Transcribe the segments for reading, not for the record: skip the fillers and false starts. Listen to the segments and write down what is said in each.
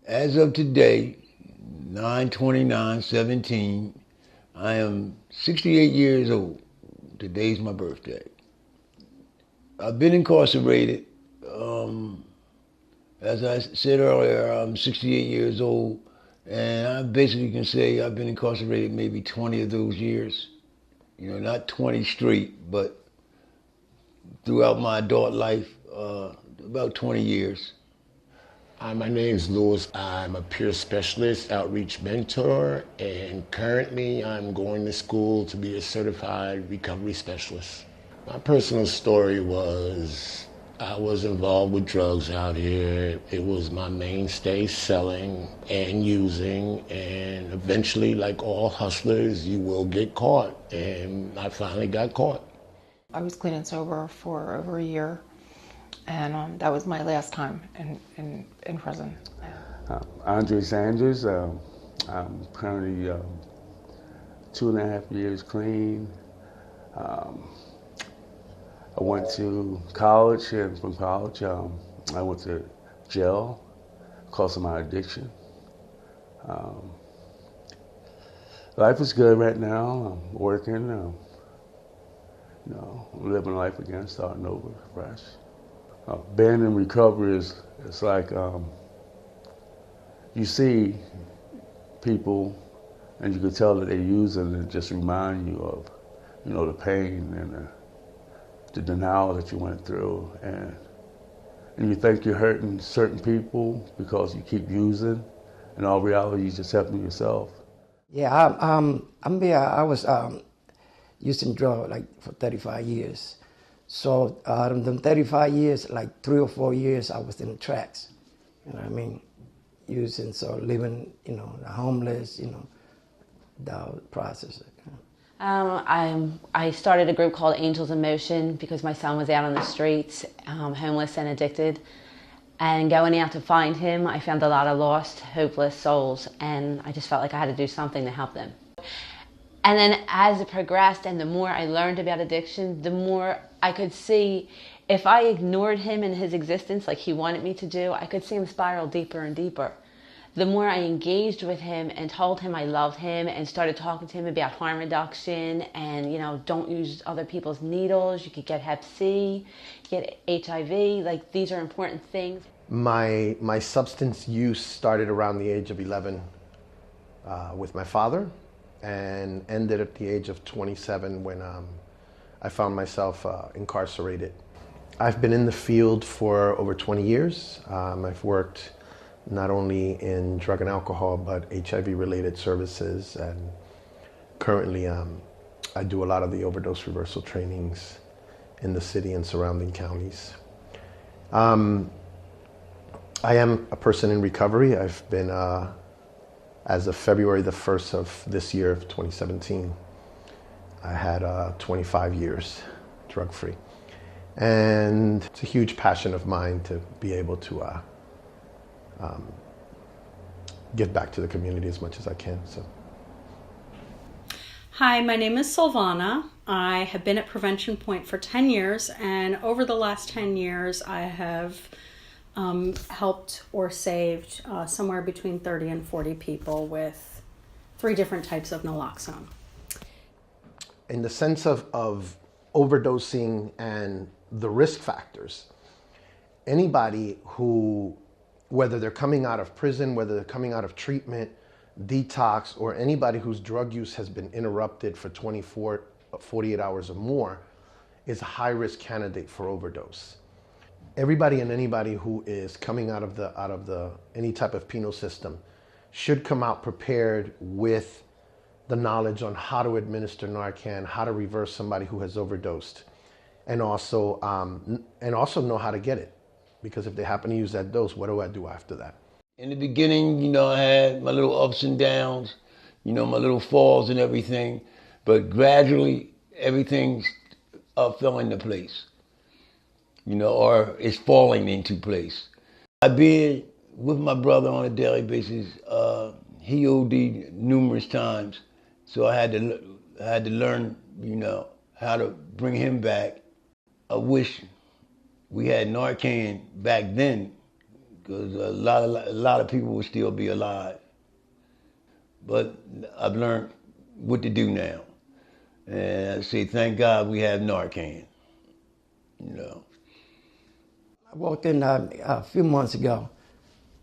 As of today, 9/29/17, I am 68 years old. Today's my birthday. I've been incarcerated. Um, as I said earlier, I'm 68 years old, and I basically can say I've been incarcerated maybe 20 of those years. Not 20 straight, but throughout my adult life, about 20 years. Hi, my name is Louis. I'm a peer specialist, outreach mentor, and currently I'm going to school to be a certified recovery specialist. My personal story was I was involved with drugs out here. It was my mainstay, selling and using, and eventually, like all hustlers, you will get caught, and I finally got caught. I was clean and sober for over a year, and that was my last time in prison. Andre Sanders. I'm currently 2.5 years clean. Um, I went to college, and from college, I went to jail because of my addiction. Um, Life is good right now. I'm working, living life again, starting over fresh. Being in recovery is it's like you see people and you can tell that they're using it, just remind you of, the pain and the denial that you went through, and you think you're hurting certain people because you keep using. In all reality, you're just helping yourself. Yeah, I was using drugs like for 35 years. So out of them 35 years, like 3 or 4 years, I was in the tracks. You know what I mean? Using, so living, homeless, the process. I started a group called Angels in Motion because my son was out on the streets, homeless and addicted. And going out to find him, I found a lot of lost, hopeless souls, and I just felt like I had to do something to help them. And then as it progressed and the more I learned about addiction, the more I could see if I ignored him and his existence like he wanted me to do, I could see him spiral deeper and deeper. The more I engaged with him and told him I loved him and started talking to him about harm reduction and, don't use other people's needles, you could get Hep C, get HIV, like these are important things. My substance use started around the age of 11 with my father and ended at the age of 27 when I found myself incarcerated. I've been in the field for over 20 years. I've worked not only in drug and alcohol, but HIV-related services. And currently, I do a lot of the overdose reversal trainings in the city and surrounding counties. I am a person in recovery. I've been, as of February the 1st of this year of 2017, I had 25 years drug-free. And it's a huge passion of mine to be able to give back to the community as much as I can. So. Hi, my name is Silvana. I have been at Prevention Point for 10 years, and over the last 10 years, I have helped or saved somewhere between 30 and 40 people with 3 different types of naloxone. In the sense of overdosing and the risk factors, anybody who, whether they're coming out of prison, whether they're coming out of treatment, detox, or anybody whose drug use has been interrupted for 48 hours or more, is a high-risk candidate for overdose. Everybody and anybody who is coming out of the any type of penal system should come out prepared with the knowledge on how to administer Narcan, how to reverse somebody who has overdosed, and also know how to get it. Because if they happen to use that dose, what do I do after that? In the beginning, I had my little ups and downs, my little falls and everything, but gradually everything fell into place, or it's falling into place. I been with my brother on a daily basis. He OD'd numerous times, so I had to learn, how to bring him back. I wish we had Narcan back then, because a lot of people will still be alive. But I've learned what to do now. And I say, thank God we have Narcan, you know. I walked in a few months ago,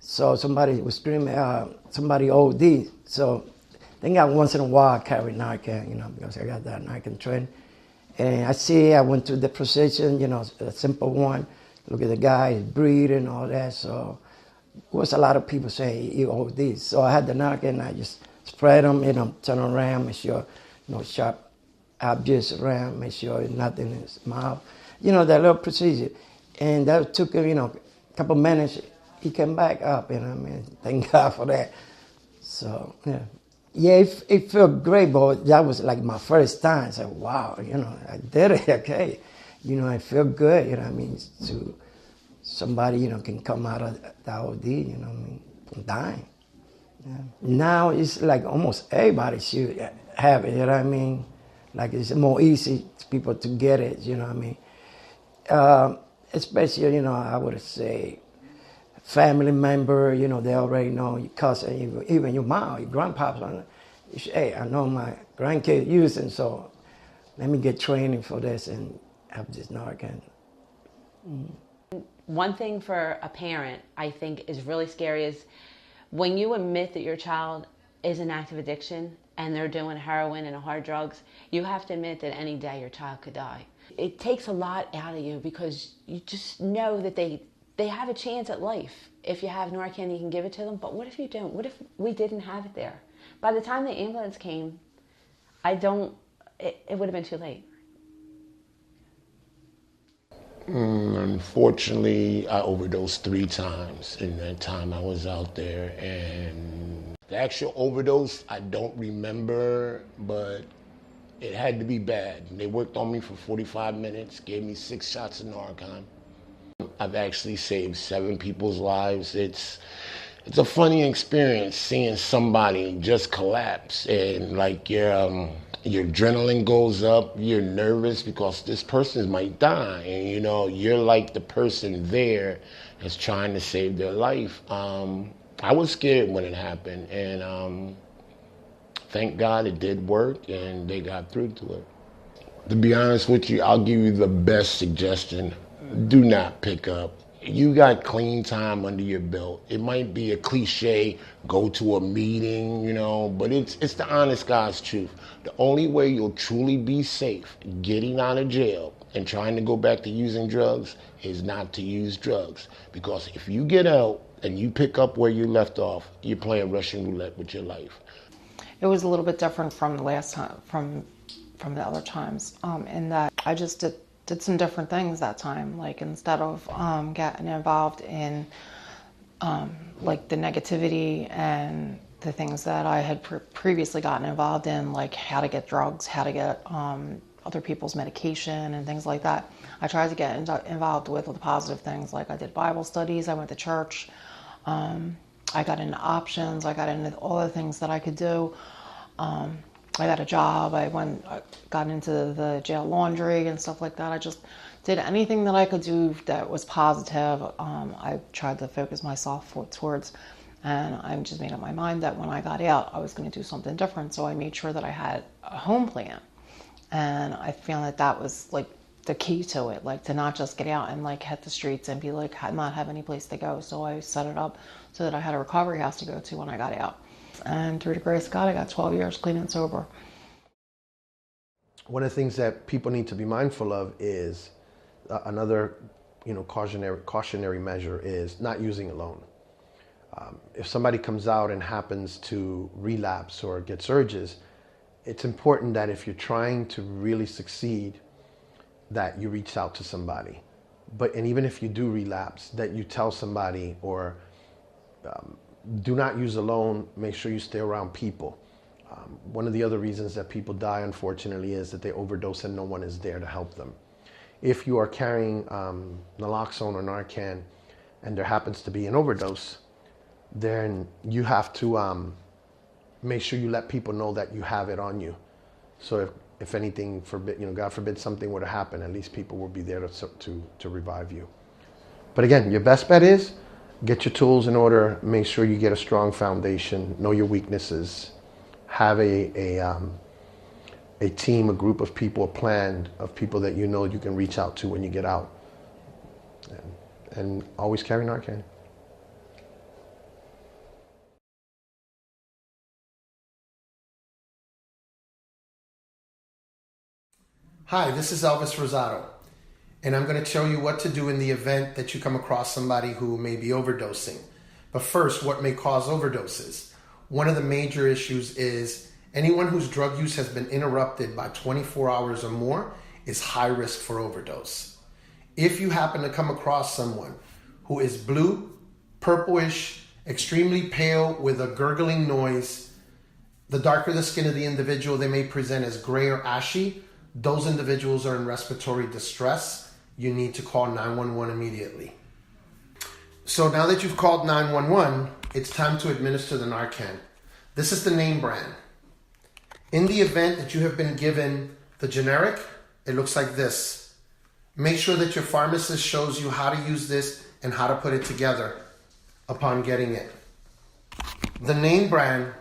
so somebody was screaming, somebody OD. So I think once in a while I carry Narcan, you know, because I got that Narcan training. And I went to the procession, you know, a simple one. Look at the guy, he's breathing, all that. So of course a lot of people say he OD. So I had the Narcan, I just spread them, you know, turn around, make sure no sharp objects around, make sure nothing in his mouth. You know, that little procedure. And that took him, you know, a couple minutes. He came back up, you know what I mean? Thank God for that. So, yeah. Yeah, it felt great, but that was like my first time. I said, wow, you know, I did it, okay. You know, I feel good, you know what I mean? To somebody, you know, can come out of the OD, you know what I mean, from dying. Yeah. Now it's like almost everybody should have it, you know what I mean? Like it's more easy for people to get it, you know what I mean? Especially, you know, I would say family member, you know, they already know your cousin, even your mom, your grandpa's. Hey, I know my grandkid using, so let me get training for this and have this Narcan. One thing for a parent I think is really scary is when you admit that your child is in active addiction and they're doing heroin and hard drugs, you have to admit that any day your child could die. It takes a lot out of you because you just know that they have a chance at life. If you have Narcan, you can give it to them, but what if you don't? What if we didn't have it there? By the time the ambulance came, it would have been too late. Unfortunately, I overdosed 3 times in that time I was out there, and the actual overdose, I don't remember, but it had to be bad. They worked on me for 45 minutes, gave me 6 shots of Narcan. I've actually saved 7 people's lives. It's a funny experience seeing somebody just collapse and like your adrenaline goes up, you're nervous because this person might die, and you know, you're like the person there that's trying to save their life. I was scared when it happened, and thank God it did work and they got through to it. To be honest with you, I'll give you the best suggestion. Do not pick up. You got clean time under your belt. It might be a cliche, go to a meeting, you know, but it's the honest God's truth. The only way you'll truly be safe getting out of jail and trying to go back to using drugs is not to use drugs. Because if you get out and you pick up where you left off, you're playing Russian roulette with your life. It was a little bit different from the last time, from the other times, in that I just did some different things that time. Like instead of getting involved in like the negativity and the things that I had previously gotten involved in, like how to get drugs, how to get other people's medication and things like that, I tried to get involved with the positive things. Like I did Bible studies, I went to church, I got into options, I got into all the things that I could do. I got a job, I got into the jail laundry and stuff like that. I just did anything that I could do that was positive. I tried to focus myself towards, and I just made up my mind that when I got out, I was going to do something different. So I made sure that I had a home plan. And I found that was like the key to it, like to not just get out and like hit the streets and be like, not have any place to go. So I set it up so that I had a recovery house to go to when I got out. And through the grace of God, I got 12 years clean and sober. One of the things that people need to be mindful of is another, cautionary measure is not using alone. If somebody comes out and happens to relapse or get surges, it's important that if you're trying to really succeed, that you reach out to somebody. And even if you do relapse, that you tell somebody, or do not use alone. Make sure you stay around people. One of the other reasons that people die, unfortunately, is that they overdose and no one is there to help them. If you are carrying naloxone or Narcan and there happens to be an overdose, then you have to make sure you let people know that you have it on you. So if anything, God forbid something were to happen, at least people will be there to revive you. But again, your best bet is Get your tools in order. Make sure you get a strong foundation. Know your weaknesses. Have a team, a group of people, a plan of people that you know you can reach out to when you get out. And always carry Narcan. Hi, this is Elvis Rosado, and I'm going to show you what to do in the event that you come across somebody who may be overdosing. But first, what may cause overdoses? One of the major issues is anyone whose drug use has been interrupted by 24 hours or more is high risk for overdose. If you happen to come across someone who is blue, purplish, extremely pale with a gurgling noise, the darker the skin of the individual, they may present as gray or ashy. Those individuals are in respiratory distress. You need to call 911 immediately. So now that you've called 911, it's time to administer the Narcan. This is the name brand. In the event that you have been given the generic, it looks like this. Make sure that your pharmacist shows you how to use this and how to put it together upon getting it. The name brand,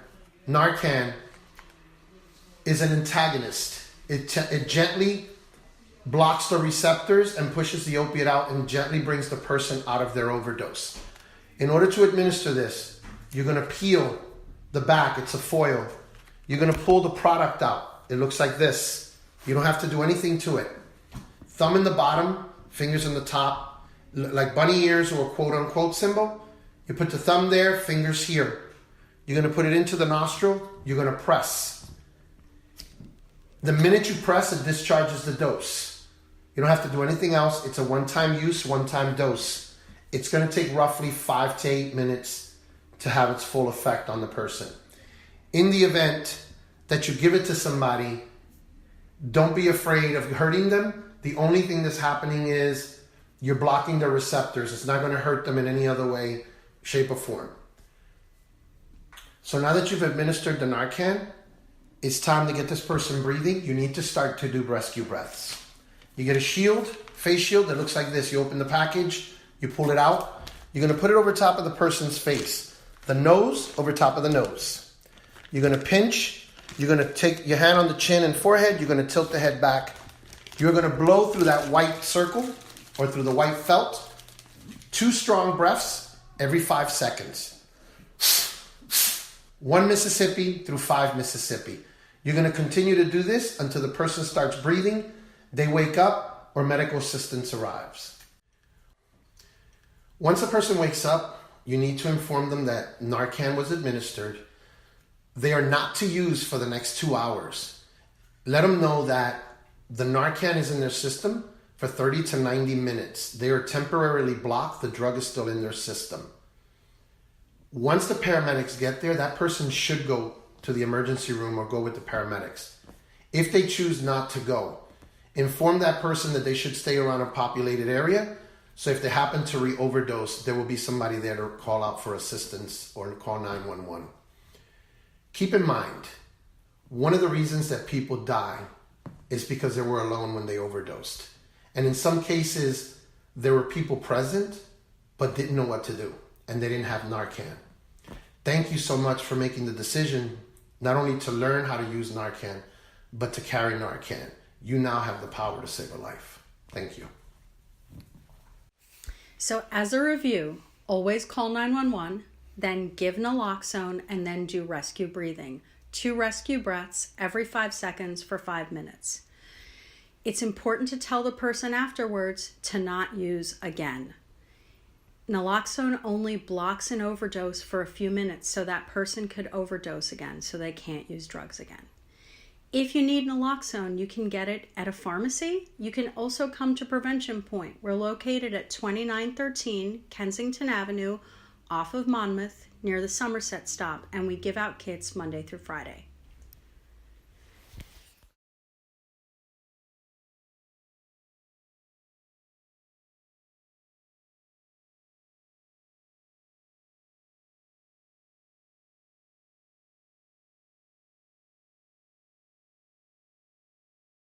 Narcan, is an antagonist. It gently blocks the receptors and pushes the opiate out and gently brings the person out of their overdose. In order to administer this, you're going to peel the back. It's a foil. You're going to pull the product out. It looks like this. You don't have to do anything to it. Thumb in the bottom, fingers in the top, like bunny ears or a quote-unquote symbol. You put the thumb there, fingers here. You're going to put it into the nostril. You're going to press. The minute you press, it discharges the dose. You don't have to do anything else. It's a one-time use, one-time dose. It's going to take roughly 5 to 8 minutes to have its full effect on the person. In the event that you give it to somebody, don't be afraid of hurting them. The only thing that's happening is you're blocking their receptors. It's not going to hurt them in any other way, shape, or form. So now that you've administered the Narcan, it's time to get this person breathing. You need to start to do rescue breaths. You get a shield, face shield that looks like this. You open the package, you pull it out. You're going to put it over top of the person's face. The nose over top of the nose. You're going to pinch. You're going to take your hand on the chin and forehead. You're going to tilt the head back. You're going to blow through that white circle or through the white felt. 2 strong breaths every 5 seconds. 1 Mississippi through 5 Mississippi. You're going to continue to do this until the person starts breathing, they wake up, or medical assistance arrives. Once a person wakes up, you need to inform them that Narcan was administered. They are not to use for the next 2 hours. Let them know that the Narcan is in their system for 30 to 90 minutes. They are temporarily blocked. The drug is still in their system. Once the paramedics get there, that person should go to the emergency room or go with the paramedics. If they choose not to go, inform that person that they should stay around a populated area. So if they happen to re-overdose, there will be somebody there to call out for assistance or call 911. Keep in mind, one of the reasons that people die is because they were alone when they overdosed. And in some cases, there were people present but didn't know what to do, and they didn't have Narcan. Thank you so much for making the decision not only to learn how to use Narcan, but to carry Narcan. You now have the power to save a life. Thank you. So as a review, always call 911, then give naloxone, and then do rescue breathing. 2 rescue breaths every 5 seconds for 5 minutes. It's important to tell the person afterwards to not use again. Naloxone only blocks an overdose for a few minutes so that person could overdose again, so they can't use drugs again. If you need naloxone, you can get it at a pharmacy. You can also come to Prevention Point. We're located at 2913 Kensington Avenue off of Monmouth near the Somerset stop, and we give out kits Monday through Friday.